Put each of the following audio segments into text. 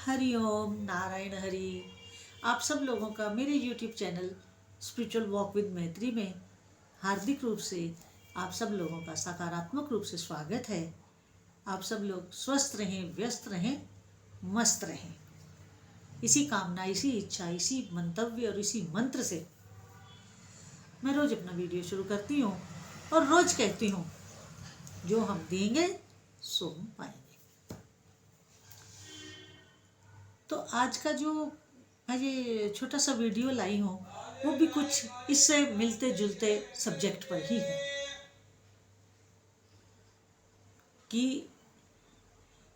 हरिओम नारायण हरि। आप सब लोगों का मेरे YouTube channel spiritual walk with मैत्री में हार्दिक रूप से आप सब लोगों का सकारात्मक रूप से स्वागत है। आप सब लोग स्वस्थ रहें, व्यस्त रहें, मस्त रहें। इसी कामना, इसी इच्छा, इसी मंतव्य और इसी मंत्र से मैं रोज अपना वीडियो शुरू करती हूँ और रोज कहती हूँ, जो हम देंगे सो हम पाएंगे। तो आज का जो मैं ये छोटा सा वीडियो लाई हूँ वो भी कुछ इससे मिलते जुलते सब्जेक्ट पर ही है कि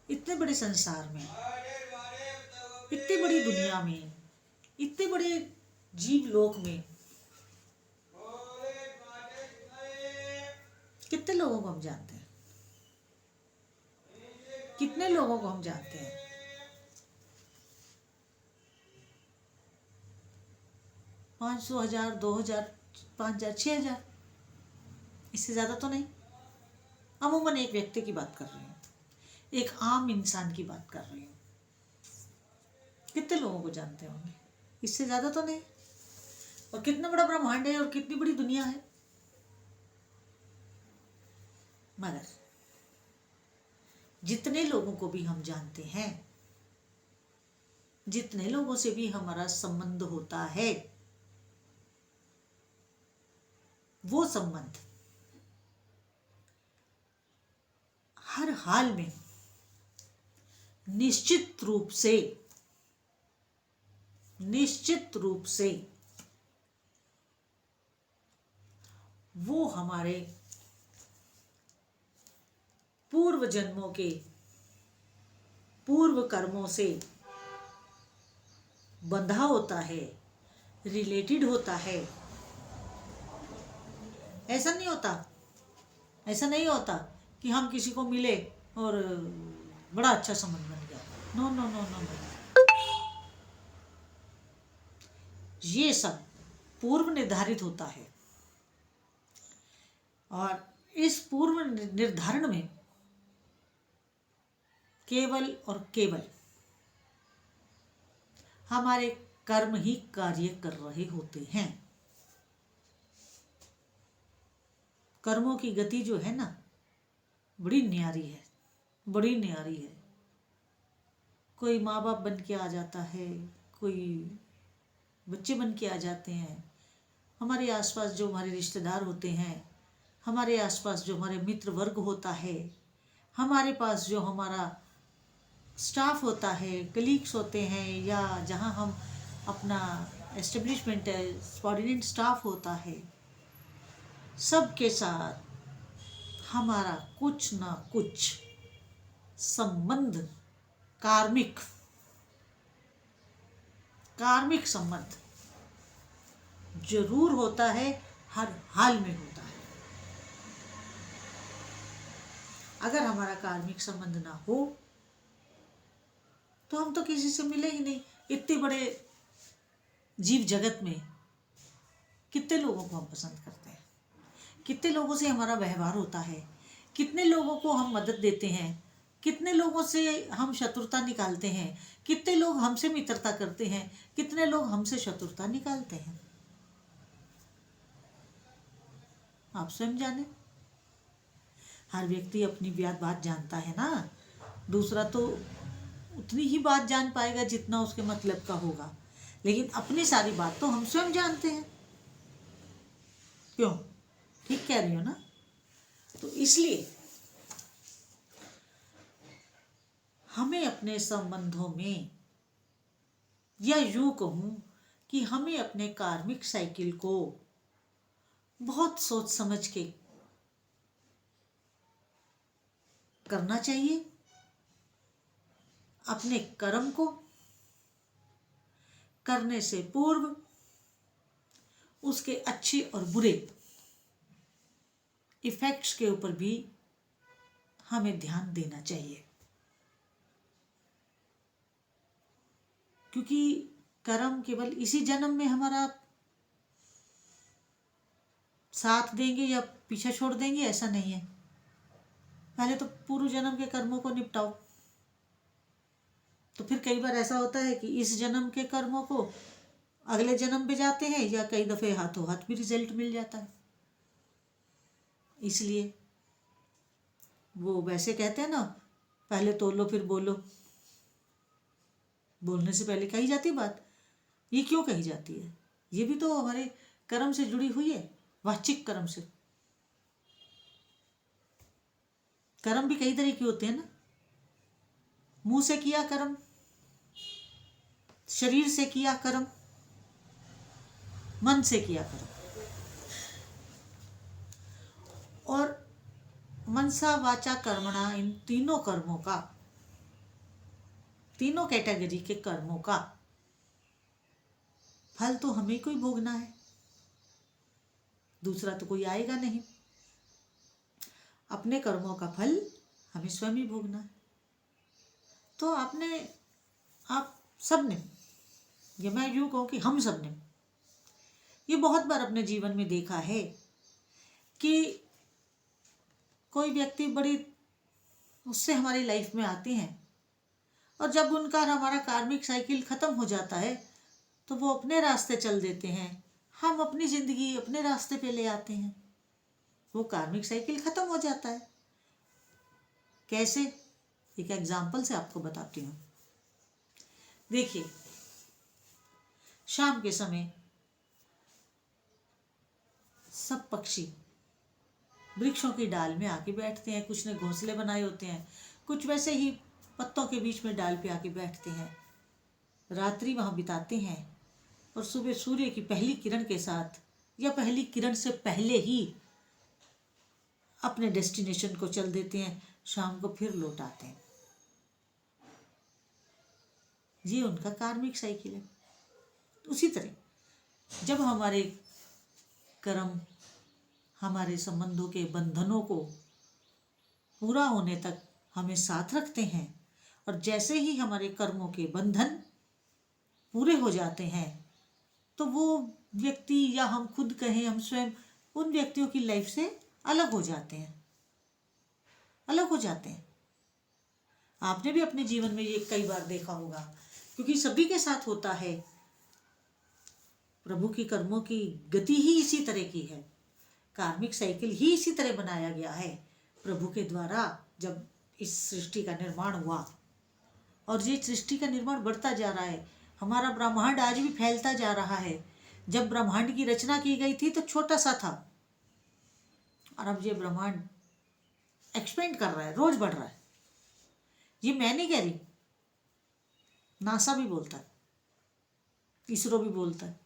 इतने बड़े संसार में, इतनी बड़ी दुनिया में, इतने बड़े जीव लोक में कितने लोगों को हम जानते हैं, कितने लोगों को हम जानते हैं। 500, 1000, 2000, 5000, 6000, इससे ज़्यादा तो नहीं। अमूमन एक व्यक्ति की बात कर रही हूँ, एक आम इंसान की बात कर रही हूँ। कितने लोगों को जानते होंगे, इससे ज़्यादा तो नहीं। और कितना बड़ा ब्रह्मांड है और कितनी बड़ी दुनिया है। मगर जितने लोगों को भी हम जानते हैं, जितने लोगों से भी हमारा संबंध होता है, वो संबंध हर हाल में निश्चित रूप से वो हमारे पूर्व जन्मों के पूर्व कर्मों से बंधा होता है, रिलेटेड होता है। ऐसा नहीं होता कि हम किसी को मिले और बड़ा अच्छा संबंध बन गया। No no no no no, ये सब पूर्व निर्धारित होता है। और इस पूर्व निर्धारण में केवल और केवल हमारे कर्म ही कार्य कर रहे होते हैं। कर्मों की गति जो है ना, बड़ी न्यारी है, बड़ी न्यारी है। कोई माँ बाप बन के आ जाता है, कोई बच्चे बन के आ जाते हैं। हमारे आसपास जो हमारे रिश्तेदार होते हैं, हमारे आसपास जो हमारे मित्र वर्ग होता है, हमारे पास जो हमारा स्टाफ होता है, कलीग्स होते हैं, या जहाँ हम अपना एस्टेब्लिशमेंट है, सबऑर्डिनेट स्टाफ होता है, सबके साथ हमारा कुछ ना कुछ संबंध, कार्मिक संबंध जरूर होता है, हर हाल में होता है। अगर हमारा कार्मिक संबंध ना हो तो हम तो किसी से मिले ही नहीं। इतने बड़े जीव जगत में कितने लोगों को हम पसंद करते हैं, कितने लोगों से हमारा व्यवहार होता है, कितने लोगों को हम मदद देते हैं, कितने लोगों से हम शत्रुता निकालते हैं, कितने लोग हमसे मित्रता करते हैं, कितने लोग हमसे शत्रुता निकालते हैं। आप स्वयं जाने। हर व्यक्ति अपनी बात जानता है ना। दूसरा तो उतनी ही बात जान पाएगा जितना उसके मतलब का होगा, लेकिन अपनी सारी बात तो हम स्वयं जानते हैं। क्यों? ठीक कह रही हो ना। तो इसलिए हमें अपने संबंधों में, या यूं कहूं कि हमें अपने कार्मिक साइकिल को बहुत सोच समझ के करना चाहिए। अपने कर्म को करने से पूर्व उसके अच्छे और बुरे इफेक्ट्स के ऊपर भी हमें ध्यान देना चाहिए। क्योंकि कर्म केवल इसी जन्म में हमारा साथ देंगे या पीछे छोड़ देंगे, ऐसा नहीं है। पहले तो पूर्व जन्म के कर्मों को निपटाओ, तो फिर कई बार ऐसा होता है कि इस जन्म के कर्मों को अगले जन्म पे जाते हैं, या कई दफे हाथों हाथ भी रिजल्ट मिल जाता है। इसलिए वो वैसे कहते हैं ना, पहले तोलो फिर बोलो। बोलने से पहले कही जाती बात। ये क्यों कही जाती है? ये भी तो हमारे कर्म से जुड़ी हुई है, वाचिक कर्म से। कर्म भी कई तरह के होते हैं ना। मुंह से किया कर्म, शरीर से किया कर्म, मन से किया कर्म। और मनसा वाचा कर्मणा, इन तीनों कर्मों का, तीनों कैटेगरी के कर्मों का फल तो हमें को ही भोगना है, दूसरा तो कोई आएगा नहीं। अपने कर्मों का फल हमें स्वयं ही भोगना है। तो आप सबने, ये मैं यूं कहूं कि हम सबने ये बहुत बार अपने जीवन में देखा है कि कोई व्यक्ति बड़ी उससे हमारी लाइफ में आते हैं, और जब उनका और हमारा कार्मिक साइकिल खत्म हो जाता है तो वो अपने रास्ते चल देते हैं, हम अपनी जिंदगी अपने रास्ते पे ले आते हैं। वो कार्मिक साइकिल खत्म हो जाता है। कैसे? एक एग्जाम्पल से आपको बताती हूँ। देखिए, शाम के समय सब पक्षी वृक्षों की डाल में आके बैठते हैं। कुछ ने घोंसले बनाए होते हैं, कुछ वैसे ही पत्तों के बीच में डाल पे आके बैठते हैं, रात्रि वहां बिताते हैं, और सुबह सूर्य की पहली किरण के साथ या पहली किरण से पहले ही अपने डेस्टिनेशन को चल देते हैं, शाम को फिर लौट आते हैं। ये उनका कार्मिक साइकिल है। उसी तरह जब हमारे कर्म हमारे संबंधों के बंधनों को पूरा होने तक हमें साथ रखते हैं, और जैसे ही हमारे कर्मों के बंधन पूरे हो जाते हैं तो वो व्यक्ति, या हम खुद कहें, हम स्वयं उन व्यक्तियों की लाइफ से अलग हो जाते हैं, अलग हो जाते हैं। आपने भी अपने जीवन में ये कई बार देखा होगा, क्योंकि सभी के साथ होता है। प्रभु की कर्मों की गति ही इसी तरह की है, कार्मिक साइकिल ही इसी तरह बनाया गया है प्रभु के द्वारा। जब इस सृष्टि का निर्माण हुआ, और ये सृष्टि का निर्माण बढ़ता जा रहा है, हमारा ब्रह्मांड आज भी फैलता जा रहा है। जब ब्रह्मांड की रचना की गई थी तो छोटा सा था, और अब ये ब्रह्मांड एक्सपेंड कर रहा है, रोज बढ़ रहा है। ये मैं नहीं कह रही, नासा भी बोलता है, इसरो भी बोलता है।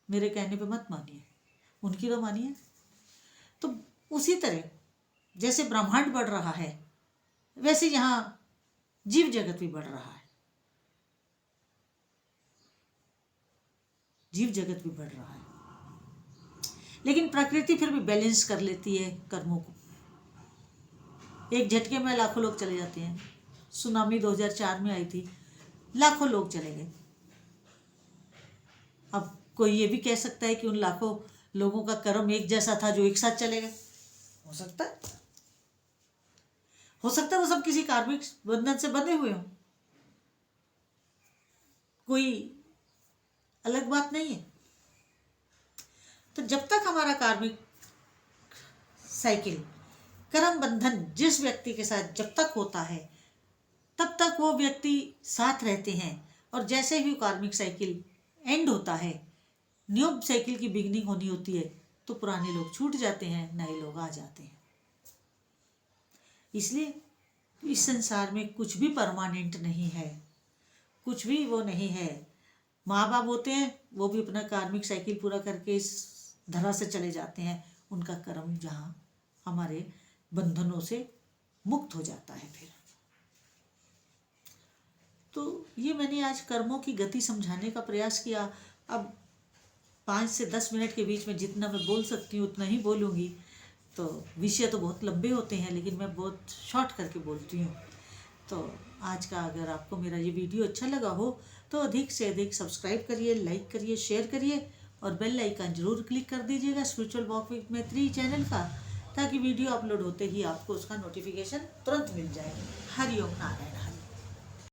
मेरे कहने पे मत मानिए, उनकी तो मानिए। तो उसी तरह जैसे ब्रह्मांड बढ़ रहा है, वैसे यहाँ जीव जगत भी बढ़ रहा है, जीव जगत भी बढ़ रहा है। लेकिन प्रकृति फिर भी बैलेंस कर लेती है कर्मों को। एक झटके में लाखों लोग चले जाते हैं। सुनामी 2004 में आई थी, लाखों लोग चले गए। अब कोई ये भी कह सकता है कि उन लाखों लोगों का कर्म एक जैसा था जो एक साथ चले गए। हो सकता है, हो सकता है वो सब किसी कार्मिक बंधन से बंधे हुए हों, कोई अलग बात नहीं है। तो जब तक हमारा कार्मिक साइकिल, कर्म बंधन जिस व्यक्ति के साथ जब तक होता है, तब तक वो व्यक्ति साथ रहते हैं। और जैसे ही कार्मिक साइकिल एंड होता है, न्यू साइकिल की बिगिनिंग होनी होती है, तो पुराने लोग छूट जाते हैं, नए लोग आ जाते हैं। इसलिए इस संसार में कुछ भी परमानेंट नहीं है, कुछ भी वो नहीं है। माँ बाप होते हैं, वो भी अपना कार्मिक साइकिल पूरा करके इस धरा से चले जाते हैं। उनका कर्म जहाँ हमारे बंधनों से मुक्त हो जाता है फिर। तो ये मैंने आज कर्मों की गति समझाने का प्रयास किया। अब 5 से 10 मिनट के बीच में जितना मैं बोल सकती हूँ उतना ही बोलूँगी। तो विषय तो बहुत लंबे होते हैं, लेकिन मैं बहुत शॉर्ट करके बोलती हूँ। तो आज का अगर आपको मेरा ये वीडियो अच्छा लगा हो तो अधिक से अधिक सब्सक्राइब करिए, लाइक करिए, शेयर करिए, और बेल आइकन जरूर क्लिक कर दीजिएगा स्पिरिचुअल वॉक विद मैत्री चैनल का, ताकि वीडियो अपलोड होते ही आपको उसका नोटिफिकेशन तुरंत मिल जाए। हरि ओम नारायण।